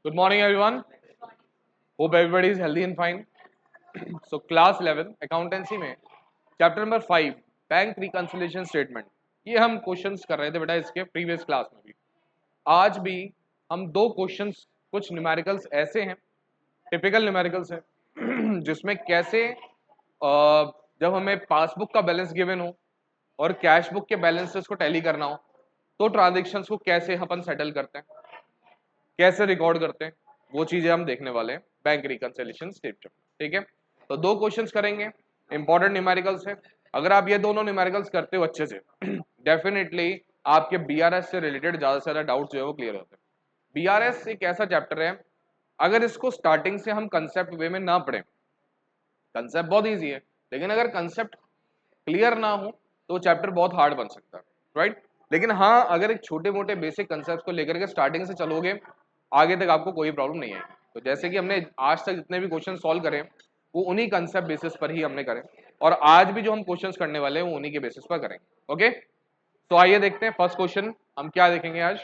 Good morning, everyone. Hope everybody is healthy and fine. So, class 11 accountancy में chapter number 5 bank reconciliation statement ये हम questions कर रहे थे बेटा इसके प्रीवियस क्लास में भी. आज भी हम दो क्वेश्चंस कुछ न्यूमेरिकल्स ऐसे हैं, टिपिकल न्यूमेरिकल्स हैं जिसमें कैसे जब हमें पासबुक का बैलेंस गिवन हो और कैश बुक के बैलेंसेस को टैली करना हो तो ट्रांजेक्शन्स को कैसे अपन सेटल करते हैं, कैसे रिकॉर्ड करते हैं, वो चीजें हम देखने वाले हैं बैंक रिकंसिलिएशन स्टेटमेंट. ठीक है, तो दो क्वेश्चंस करेंगे, इंपॉर्टेंट न्यूमेरिकल्स है. अगर आप ये दोनों न्यूमेरिकल्स करते हो अच्छे से डेफिनेटली आपके बीआरएस से रिलेटेड ज्यादा से ज्यादा डाउट्स जो है वो क्लियर होते हैं. बीआरएस एक ऐसा चैप्टर है, अगर इसको स्टार्टिंग से हम कंसेप्ट वे में ना पढ़ें, कंसेप्ट बहुत ईजी है लेकिन अगर कंसेप्ट क्लियर ना हो तो चैप्टर बहुत हार्ड बन सकता है, राइट. लेकिन हाँ, अगर एक छोटे मोटे बेसिक कंसेप्ट को लेकर के स्टार्टिंग से चलोगे आगे तक आपको कोई प्रॉब्लम नहीं आएगी. तो जैसे कि हमने आज तक जितने भी क्वेश्चन सॉल्व करे वो उन्हीं कंसेप्ट बेसिस पर ही हमने करे और आज भी जो हम क्वेश्चंस करने वाले हैं वो उन्हीं के बेसिस पर करेंगे. ओके, तो आइए देखते हैं फर्स्ट क्वेश्चन हम क्या देखेंगे आज.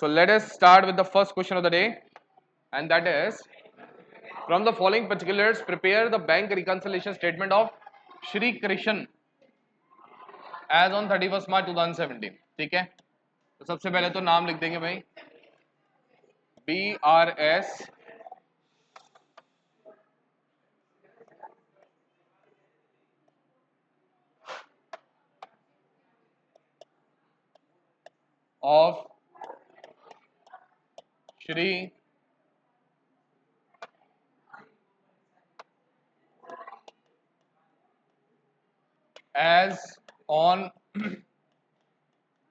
So let us start with the first question of the day and that is from the following particulars prepare the bank reconciliation statement of Shri Krishan as on 31st March 2017. ठीक है, तो सबसे पहले तो नाम लिख देंगे भाई BRS of Shri as on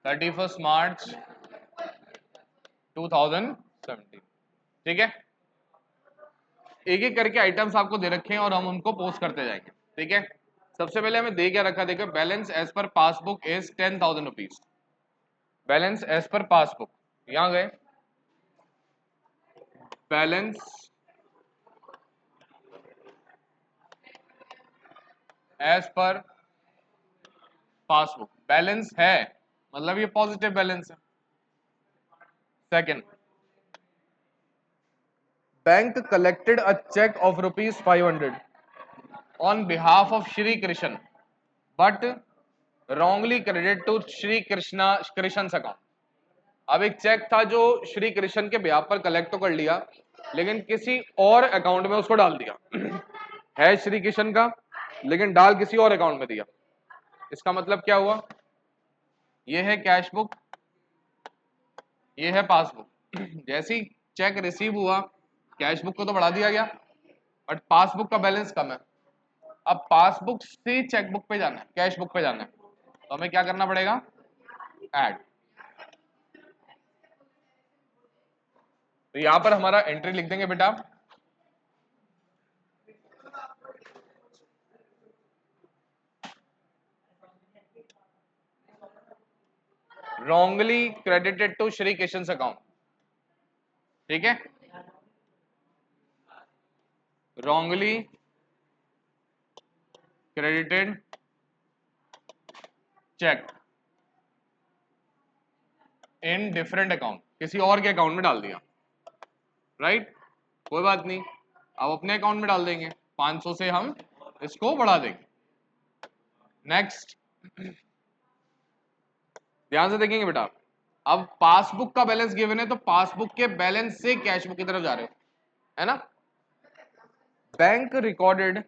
31st March 2017. ठीक है, एक एक करके आइटम्स आपको दे रखे हैं और हम उनको पोस्ट करते जाएंगे. ठीक है, सबसे पहले हमें दे क्या रखा, देखो balance as per passbook is 10,000 rupees. Balance as per passbook, यहां गए balance as per passbook, balance है मतलब ये पॉजिटिव बैलेंस है. Second, bank collected a cheque of ₹500 on behalf of Shri Krishna but wrongly credit to Shri Krishna account. अब एक check था जो श्री कृष्ण के बिहाफ पर कलेक्ट तो कर लिया लेकिन किसी और अकाउंट में उसको डाल दिया है श्री कृष्ण का लेकिन डाल किसी और अकाउंट में दिया. इसका मतलब क्या हुआ, ये है कैश बुक, ये है पासबुक. जैसे ही चेक रिसीव हुआ कैश बुक को तो बढ़ा दिया गया बट पासबुक का बैलेंस कम है. अब पासबुक से चेकबुक पे जाना है, कैश बुक पे जाना है, तो हमें क्या करना पड़ेगा, ऐड. तो यहां पर हमारा एंट्री लिख देंगे बेटा wrongly credited to Shri Krishna account. ठीक है, wrongly credited cheque in different account, किसी और के अकाउंट में डाल दिया, राइट. कोई बात नहीं, अब अपने अकाउंट में डाल देंगे, 500 से हम इसको बढ़ा देंगे. नेक्स्ट, ध्यान से देखेंगे बेटा, अब पासबुक का बैलेंस गिवन है तो पासबुक के बैलेंस से कैश बुक की तरफ जा रहे हो, है ना. Bank recorded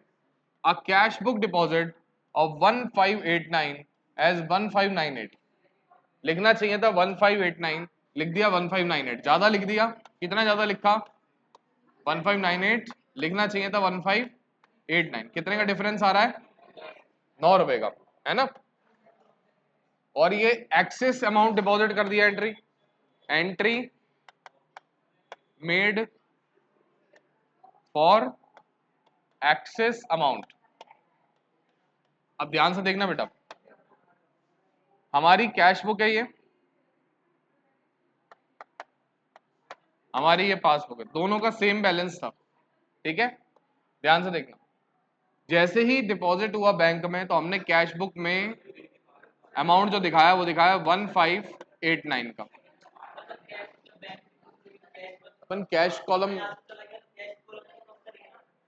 a cash book deposit of 1589 as 1598. लिखना चाहिए था 1589, लिख दिया 1598, ज्यादा लिख दिया. कितना ज्यादा लिखा, 1598, लिखना चाहिए था 1589. कितने का डिफरेंस आ रहा है, 9 रुपए का, है ना. और ये एक्सेस अमाउंट डिपॉजिट कर दिया, entry entry made for excess amount. अब ध्यान से देखना बेटा, हमारी कैश बुक है, ये हमारी ये पासबुक है, दोनों का सेम बैलेंस था. ठीक है, ध्यान से देखना, जैसे ही डिपॉजिट हुआ बैंक में तो हमने कैश बुक में अमाउंट जो दिखाया वो दिखाया 1589 का. अपन कैश कॉलम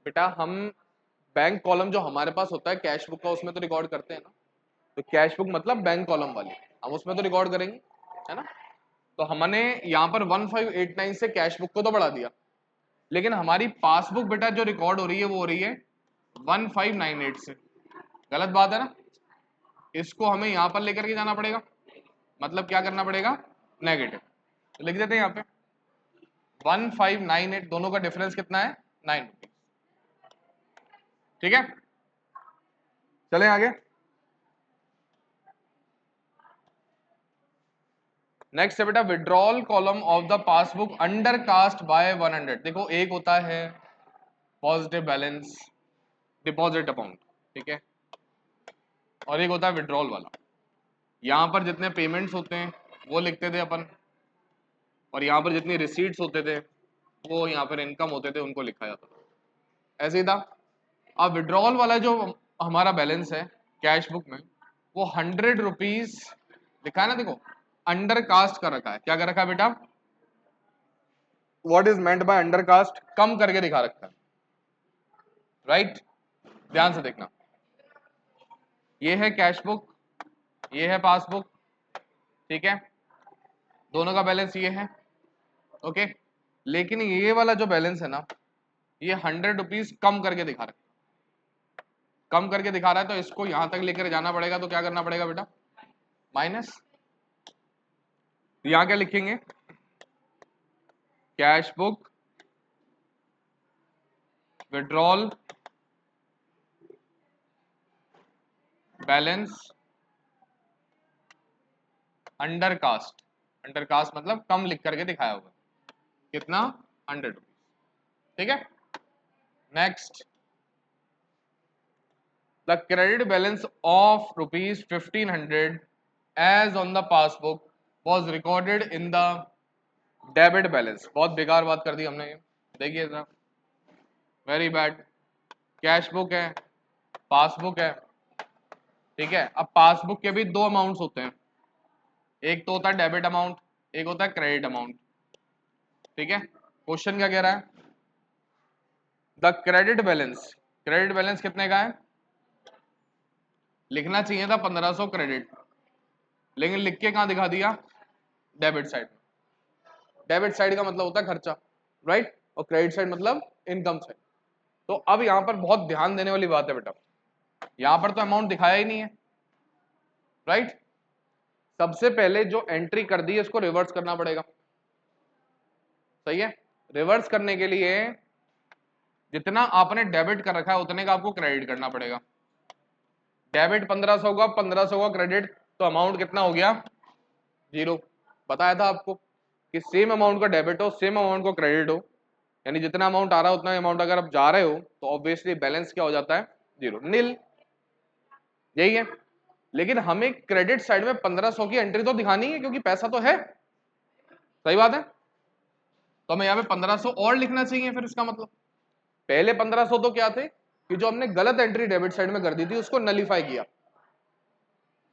बेटा, हम बैंक कॉलम जो हमारे पास होता है कैश बुक का उसमें तो रिकॉर्ड करते हैं ना, तो कैश बुक मतलब बैंक कॉलम वाली, हम उसमें तो रिकॉर्ड करेंगे, है ना। तो हमने यहाँ पर 1589 से कैश बुक को तो बढ़ा दिया, लेकिन हमारी पासबुक बेटा जो रिकॉर्ड हो रही है वो हो रही है 1598 से। गलत बात है ना, इसको हमें यहां पर लेकर के जाना पड़ेगा, मतलब क्या करना पड़ेगा, नेगेटिव। तो लिख देते हैं यहाँ पे 1598, दोनों का डिफरेंस कितना है, 9 रुपीज। ठीक है, चलें आगे। नेक्स्ट है बेटा withdrawal column of the passbook undercast by 100। देखो एक होता है पॉजिटिव बैलेंस डिपॉजिट अमाउंट, ठीक है, और एक होता है विड्रॉल वाला। यहाँ पर जितने पेमेंट्स होते हैं वो लिखते थे अपन, और यहाँ पर जितनी रिसीट्स होते थे वो यहाँ पर इनकम होते थे उनको लिखा जाता था, ऐसे ही था। अब विड्रॉल वाला जो हमारा बैलेंस है कैश बुक में वो 100 रुपीज लिखा है ना, देखो अंडर कास्ट कर रखा है, क्या कर रखा है बेटा, what is meant by under cast, कम करके दिखा रखा है, राइट। ध्यान से देखना, ये है कैश बुक, ये है पासबुक, ठीक है, दोनों का बैलेंस ये है, ओके। लेकिन ये वाला जो बैलेंस है ना, ये 100 रुपीज कम करके दिखा रहा है, कम करके दिखा रहा है, तो इसको यहां तक लेकर जाना पड़ेगा, तो क्या करना पड़ेगा बेटा, माइनस। यहां क्या लिखेंगे, cash book withdrawal balance undercast, undercast मतलब कम लिख करके दिखाया होगा, कितना, 100 रुपीज, ठीक है। Next, the credit balance of ₹1500 as on the passbook was recorded in the debit balance. बहुत बेकार बात कर दी हमने ये, देखिए जरा, वेरी बैड। कैश बुक है, पासबुक है, ठीक है। अब पासबुक के भी दो अमाउंट्स होते हैं, एक तो होता है डेबिट अमाउंट, एक होता है क्रेडिट अमाउंट, ठीक है। क्वेश्चन क्या कह रहा है, the credit balance, credit balance कितने का है, लिखना चाहिए था 1500 क्रेडिट, लेकिन लिख के कहां दिखा दिया, डेबिट साइड। डेबिट साइड का मतलब होता है खर्चा, राइट, और क्रेडिट साइड मतलब इनकम साइड। तो अब यहां पर बहुत ध्यान देने वाली बात है बेटा, यहां पर तो अमाउंट दिखाया ही नहीं है, राइट। सबसे पहले जो एंट्री कर दी है उसको रिवर्स करना पड़ेगा, सही है। रिवर्स करने के लिए जितना आपने डेबिट कर रखा है उतने का आपको क्रेडिट करना पड़ेगा। डेबिट 1500 का, 1500 का क्रेडिट, तो अमाउंट कितना हो गया, 0। बताया था आपको कि सेम अमाउंट का डेबिट हो, सेम अमाउंट को क्रेडिट हो, यानी जितना अमाउंट आ रहा है उतना अमाउंट अगर आप जा रहे हो तो ऑब्वियसली बैलेंस क्या हो जाता है, 0, नील, यही है। लेकिन हमें क्रेडिट साइड में 1500 की एंट्री तो दिखानी है क्योंकि पैसा तो है, सही बात है। तो हमें यहाँ पे 1500 और लिखना चाहिए, फिर इसका मतलब पहले 1500 तो क्या थे कि जो हमने गलत एंट्री डेबिट साइड में कर दी थी उसको नलीफाई किया,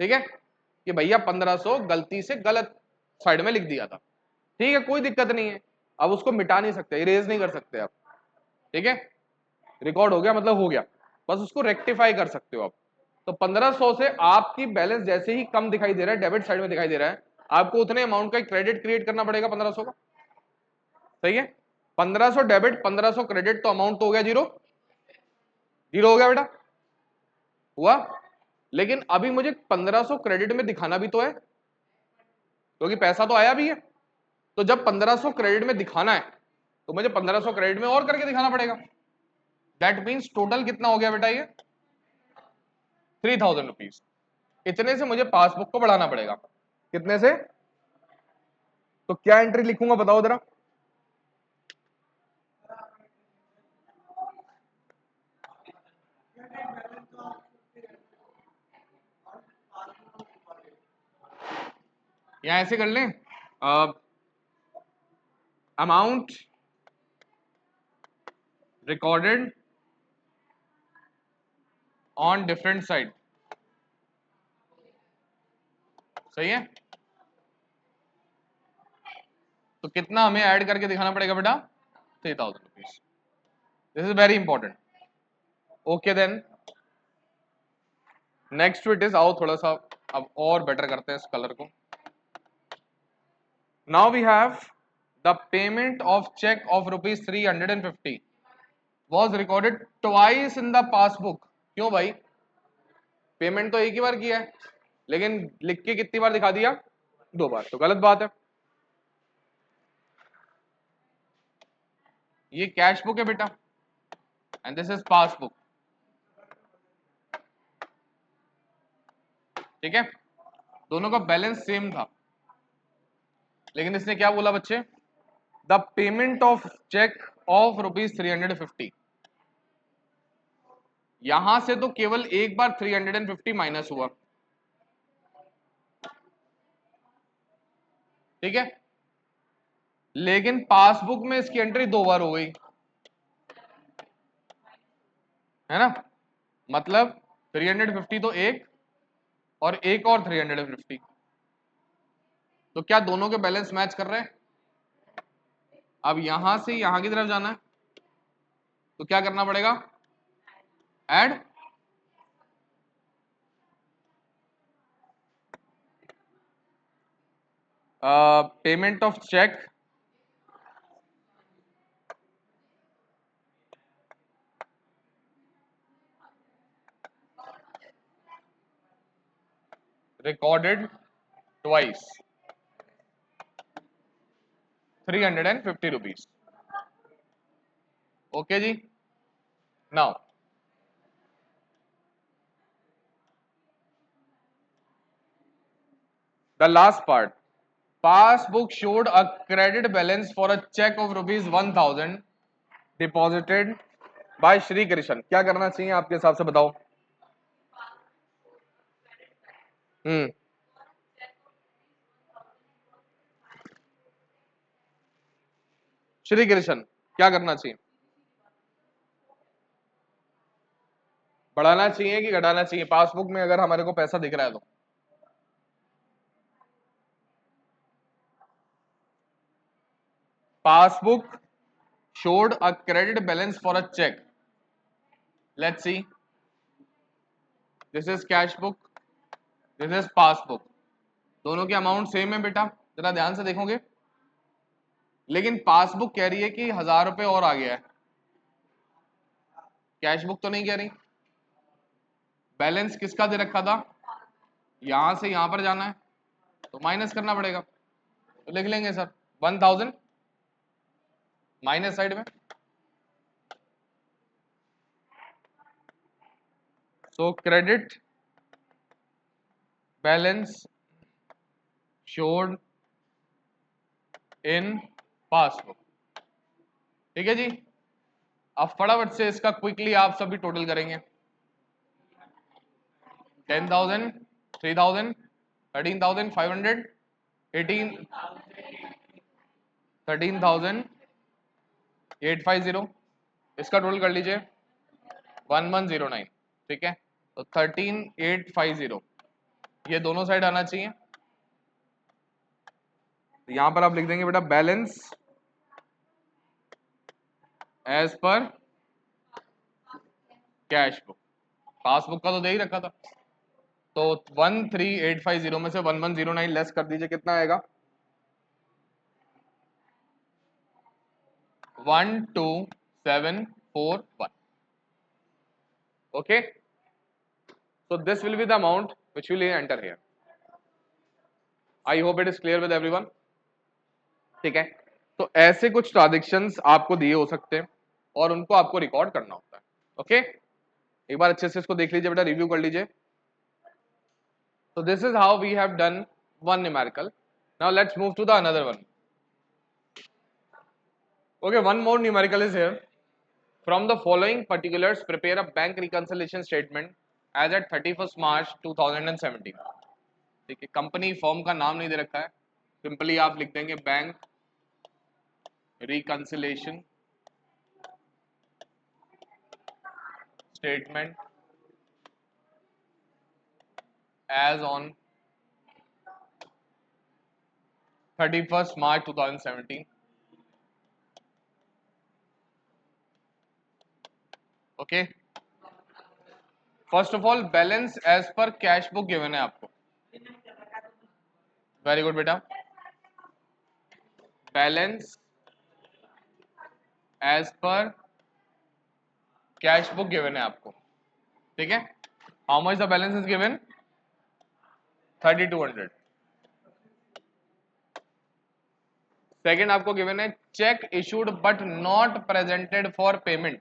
ठीक है, कि भैया 1500 गलती से गलत साइड में लिख दिया था, ठीक है, कोई दिक्कत नहीं है। अब उसको मिटा नहीं सकते, इरेज नहीं कर सकते आप, ठीक है, रिकॉर्ड हो गया मतलब हो गया, बस उसको रेक्टिफाई कर सकते हो आप। तो 1500 से आपकी बैलेंस जैसे ही कम दिखाई दे रहा है, डेबिट साइड में दिखाई दे रहा है, आपको उतने अमाउंट का क्रेडिट क्रिएट करना पड़ेगा 1500 का, सही है। 1500 डेबिट 1500 क्रेडिट, तो अमाउंट तो हो गया 0, 0 हो गया बेटा, हुआ। लेकिन अभी मुझे 1500 क्रेडिट में दिखाना भी तो है क्योंकि पैसा तो आया भी है। तो जब 1500 क्रेडिट में दिखाना है तो मुझे 1500 क्रेडिट में और करके दिखाना पड़ेगा। दैट मीन्स टोटल कितना हो गया बेटा, ये 3000 रुपीज। इतने से मुझे पासबुक को बढ़ाना पड़ेगा, कितने से, तो क्या एंट्री लिखूंगा बताओ जरा, या ऐसे कर लें, amount recorded on different side, सही है। तो कितना हमें ऐड करके दिखाना पड़ेगा बेटा? 3000 rupees. This is very important. Okay then next it is, आओ थोड़ा सा अब और बेटर करते हैं इस कलर को। Now we have the payment of cheque of rupees 350 was recorded twice in the passbook. क्यों भाई? पेमेंट तो एक ही बार किया है, लेकिन लिख के कितनी बार दिखा दिया? 2 बार। तो गलत बात है। ये कैश बुक है बेटा एंड दिस इज पासबुक। ठीक है, दोनों का बैलेंस सेम था, लेकिन इसने क्या बोला बच्चे? The payment of cheque of rupees 350। यहां से तो केवल एक बार 350 माइनस हुआ। ठीक है, लेकिन पासबुक में इसकी एंट्री 2 बार हो गई, है ना? मतलब 350 तो एक, और एक और 350। तो क्या दोनों के बैलेंस मैच कर रहे हैं? अब यहां से यहां की तरफ जाना है, तो क्या करना पड़ेगा? Add. Payment of cheque recorded twice 350 rupees. Okay जी, now the last part, passbook showed a credit balance for a check of rupees 1000 deposited by Shri Krishan। क्या करना चाहिए आपके हिसाब से बताओ? श्री कृष्ण क्या करना चाहिए? बढ़ाना चाहिए कि घटाना चाहिए? पासबुक में अगर हमारे को पैसा दिख रहा है तो passbook showed a credit balance for a check, let's see, this is cash book, this is passbook, दोनों के अमाउंट सेम है बेटा, जरा ध्यान से देखोगे। लेकिन पासबुक कह रही है कि 1000 रुपए और आ गया है, कैश बुक तो नहीं कह रही। बैलेंस किसका दे रखा था? यहां से यहां पर जाना है, तो माइनस करना पड़ेगा। तो लिख लेंगे सर 1000 माइनस साइड में, सो credit balance showed in passbook. ठीक है जी, अब फटाफट से इसका क्विकली आप सभी टोटल करेंगे। 10,000, 3,000, 13,500, 18, 13,850, इसका टोटल कर लीजिए 1109। ठीक है, तो 13,850 ये दोनों साइड आना चाहिए। तो यहां पर आप लिख देंगे बेटा balance as per cash book. Passbook का तो दे ही रखा था, तो 13,850 में से 1109 लेस कर दीजिए, कितना आएगा? 12,741। okay, so this will be the amount which will enter here. I hope it is clear with everyone. ठीक है, तो ऐसे कुछ ट्रांजेक्शंस आपको दिए हो सकते हैं और उनको आपको रिकॉर्ड करना होता है। ओके, एक बार अच्छे से इसको देख लीजिए बेटा, रिव्यू कर लीजिए। So this is how we have done one numerical. Now let's move to the another one. Okay, one more numerical is here. From the following particulars, prepare a bank reconciliation statement as at 31st March 2017. ठीक है, company form का नाम नहीं दे रखा है, simply आप लिख देंगे bank reconciliation statement as on 31st March 2017. Okay, first of all balance as per cash book given है आपको. वेरी गुड बेटा. Balance as per cash book given है आपको. ठीक है, how much the balance is given? 3200. Second आपको given है cheque issued but not presented for payment.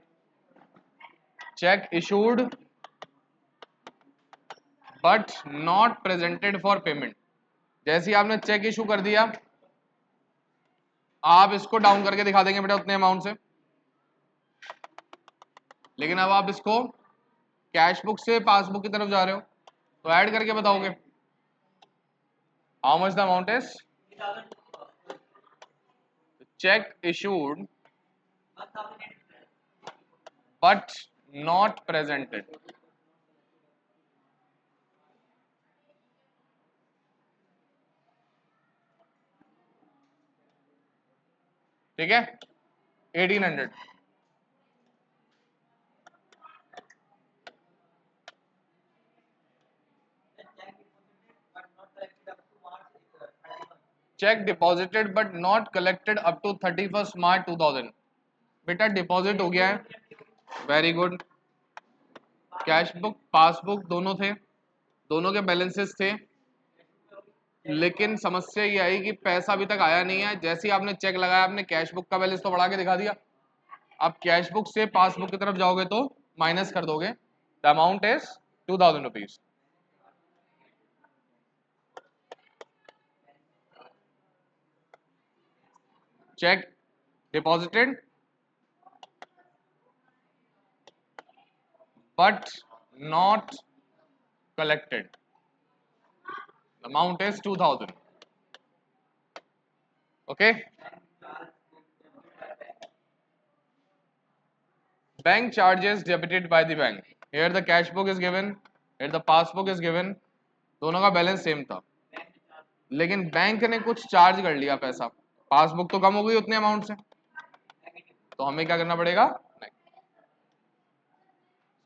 Cheque issued but not presented for payment. जैसे ही आपने चेक इशू कर दिया, आप इसको डाउन करके दिखा देंगे बेटा उतने अमाउंट से. लेकिन अब आप इसको कैश बुक से पासबुक की तरफ जा रहे हो तो ऐड करके बताओगे how much the amount is. Cheque issued but not presented. ठीक है, 1800. Cheque deposited but not collected up to 31st March 2000. बेटा डिपॉजिट हो गया है, very good. Cash book passbook दोनों थे, दोनों के बैलेंसेस थे, लेकिन समस्या ये आई कि पैसा अभी तक आया नहीं है. जैसे ही आपने चेक लगाया, आपने कैश बुक का बैलेंस तो बढ़ा के दिखा दिया. अब कैश बुक से पासबुक की तरफ जाओगे तो माइनस कर दोगे. The amount is 2000 rupees. Check deposited but not collected. The amount is 2000. Okay. Bank charges debited by the bank. Here the cash book is given, here the passbook is given. दोनों का balance same था, लेकिन bank ने कुछ charge कर लिया पैसा. Passbook तो कम हो गई उतने अमाउंट से, तो हमें क्या करना पड़ेगा?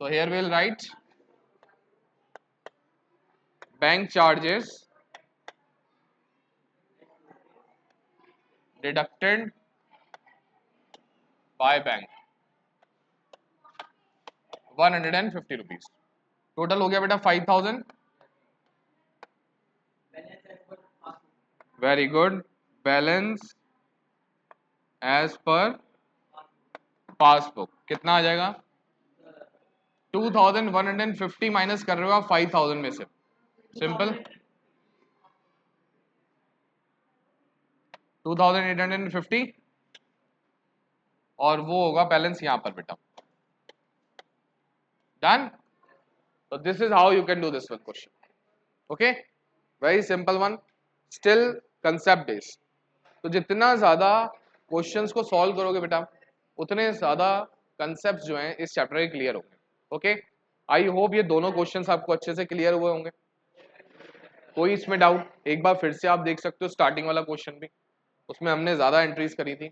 So here we'll write bank charges deducted by bank 150 rupees. Total हो गया बेटा 5000. Very good. Balance as per passbook कितना आ जाएगा? 2150 माइनस कर रहे हो आप 5000 में से. सिंपल, 2850 और वो होगा बैलेंस यहां पर बेटा. Done. So this is how you can do this one question. Okay, very simple one, still concept based. तो जितना ज़्यादा क्वेश्चंस को सॉल्व करोगे बेटा, उतने ज़्यादा कंसेप्ट जो हैं इस चैप्टर के क्लियर होंगे. ओके, आई होप ये दोनों क्वेश्चंस आपको अच्छे से क्लियर हुए होंगे. कोई इसमें डाउट? एक बार फिर से आप देख सकते हो स्टार्टिंग वाला क्वेश्चन भी, उसमें हमने ज़्यादा एंट्रीज करी थी.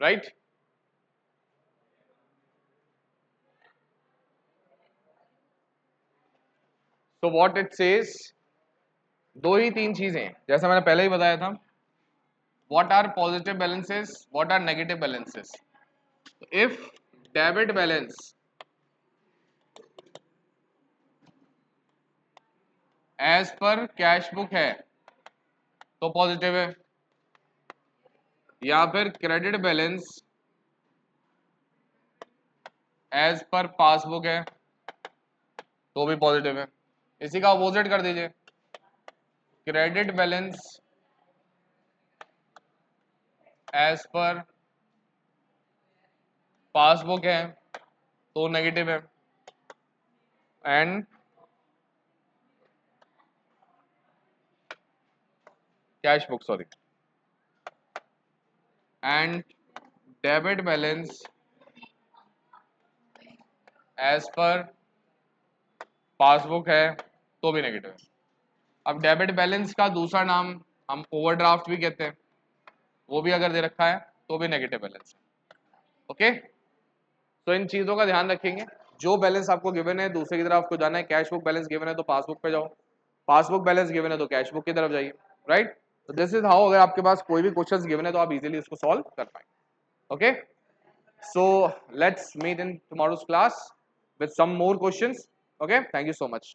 राइट. तो व्हाट इट सेज, दो ही तीन चीजें जैसा मैंने पहले ही बताया था. What are positive balances, what are negative balances. If debit balance as per cash book है तो पॉजिटिव है, या फिर credit balance as per passbook है तो भी पॉजिटिव है. इसी का अपोजिट कर दीजिए, credit balance as per passbook है तो नेगेटिव है, and cash book sorry and debit balance as per passbook है तो भी नेगेटिव है। अब डेबिट बैलेंस का दूसरा नाम हम ओवरड्राफ्ट भी कहते हैं, वो भी अगर दे रखा है तो भी नेगेटिव बैलेंस है। ओके, तो इन चीजों का ध्यान रखेंगे। जो बैलेंस आपको गिवन है दूसरे की तरफ आपको जाना है, कैश बुक बैलेंस गिवन है तो पासबुक पे जाओ, पासबुक बैलेंस गिवन है तो कैश बुक की तरफ जाइए, राइट। तो दिस इज हाउ, अगर आपके पास कोई भी क्वेश्चंस गिवन है तो आप इजीली इसको सॉल्व कर पाएंगे। Okay, so let's meet in tomorrow's class with some more questions. Okay, thank you so much.